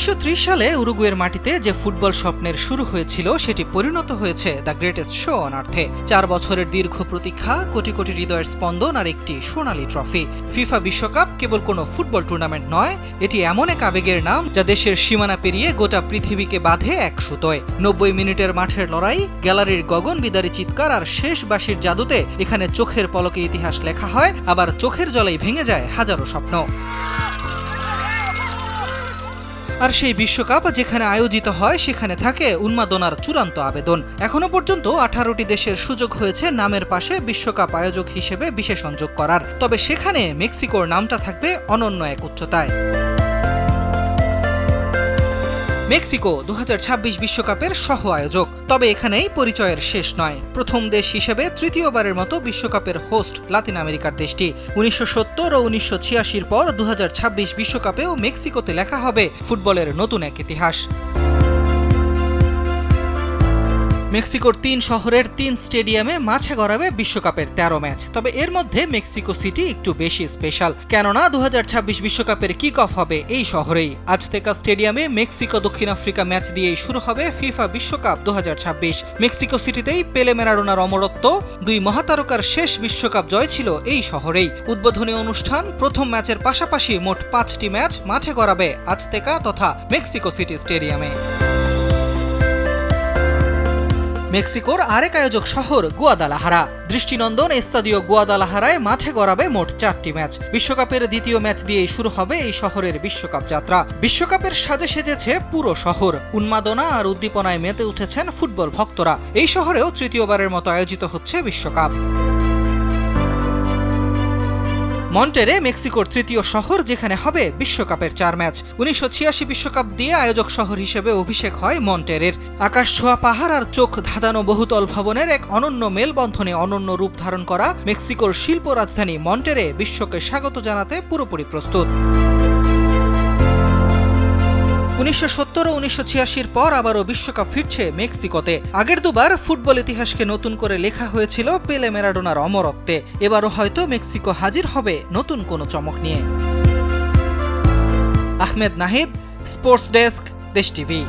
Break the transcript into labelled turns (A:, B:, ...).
A: ১৯৩০ সালে উরুগুয়ের মাটিতে যে ফুটবল স্বপ্নের শুরু হয়েছিল সেটি পরিণত হয়েছে দ্য গ্রেটেস্ট শো অন আর্থে। ৪ বছরের দীর্ঘ প্রতীক্ষা, কোটি কোটি হৃদয়ের স্পন্দন আর একটি সোনালী ট্রফি। ফিফা বিশ্বকাপ কেবল কোনো ফুটবল টুর্নামেন্ট নয়, এটি এমন এক আবেগের নাম যা দেশের সীমানা পেরিয়ে গোটা পৃথিবীকে বাঁধে এক সুতোয়। ৯০ মিনিটের মাঠের লড়াই, গ্যালারির গগন বিদারী চিৎকার আর শেষ বাঁশির জাদুতে এখানে চোখের পলকে ইতিহাস লেখা হয়, আবার চোখের জলেই ভেঙে যায় হাজারো স্বপ্ন। আর সেই বিশ্বকাপ যেখানে আয়োজিত হয় সেখানে থাকে উন্মাদনার চূড়ান্ত আবেদন। এখনো পর্যন্ত ১৮টি দেশের সুযোগ হয়েছে নামের পাশে বিশ্বকাপ আয়োজক হিসেবে বিশেষণ যোগ করার, তবে সেখানে মেক্সিকোর নামটা থাকবে অনন্য এক উচ্চতায়। মেক্সিকো ২০২৬ বিশ্বকাপের সহ আয়োজক, তবে এখানেই পরিচয়ের শেষ নয়। প্রথম দেশ হিসেবে তৃতীয়বারের মতো বিশ্বকাপের হোস্ট লাতিন আমেরিকার দেশটি। ১৯৭০ ও ১৯৮৬ পর ২০২৬ বিশ্বকাপেও মেক্সিকোতে লেখা হবে ফুটবলের নতুন এক ইতিহাস। মেক্সিকোর ৩ শহরের ৩ স্টেডিয়ামে মাঠে গড়াবে বিশ্বকাপের ১৩ ম্যাচ। তবে এর মধ্যে মেক্সিকো সিটি একটু বেশি স্পেশাল, কেননা ২০২৬ বিশ্বকাপের কিক অফ হবে এই শহরেই। আজতেকা স্টেডিয়ামে মেক্সিকো দক্ষিণ আফ্রিকা ম্যাচ দিয়েই শুরু হবে ফিফা বিশ্বকাপ ২০২৬। মেক্সিকো সিটিতেই পেলে ম্যারাডোনার অমরত্ব, ২ মহাতারকার শেষ বিশ্বকাপ জয় ছিল এই শহরেই। উদ্বোধনী অনুষ্ঠান, প্রথম ম্যাচের পাশাপাশি মোট ৫টি ম্যাচ মাঠে গড়াবে আজতেকা তথা মেক্সিকো সিটি স্টেডিয়ামে। মেক্সিকোর আরেক আয়োজক শহর গুয়াদালাহারা। দৃষ্টিনন্দন এস্তাদিও গুয়াদালাহারায় মাঠে গড়াবে মোট ৪টি ম্যাচ। বিশ্বকাপের দ্বিতীয় ম্যাচ দিয়েই শুরু হবে এই শহরের বিশ্বকাপ যাত্রা। বিশ্বকাপের সাজে সেজেছে পুরো শহর, উন্মাদনা আর উদ্দীপনায় মেতে উঠেছেন ফুটবল ভক্তরা। এই শহরেও তৃতীয়বারের মতো আয়োজিত হচ্ছে বিশ্বকাপ। মন্টেরে মেক্সিকোর তৃতীয় শহর, যেখানে হবে বিশ্বকাপের ৪ ম্যাচ। ১৯৮৬ বিশ্বকাপ দিয়ে আয়োজক শহর হিসেবে অভিষেক হয় মন্টেরের। আকাশ ছোঁয়া পাহাড় আর চোখ ধাঁধানো বহুতল ভবনের এক অনন্য মেলবন্ধনে অনন্য রূপ ধারণ করা মেক্সিকোর শিল্প রাজধানী মন্টেরে বিশ্বকে স্বাগত জানাতে পুরোপুরি প্রস্তুত। ১৯৭০ ও ১৯৮৬ পর আবারও বিশ্বকাপ ফিরছে মেক্সিকোতে। আগের দুবার ফুটবল ইতিহাসকে নতুন করে লেখা হয়েছিল পেলে ম্যারাডোনার অমরত্বে। এবারও হয়তো মেক্সিকো হাজির হবে নতুন কোনো চমক নিয়ে। আহমেদ নাহিদ, স্পোর্টস ডেস্ক, দেশ টিভি।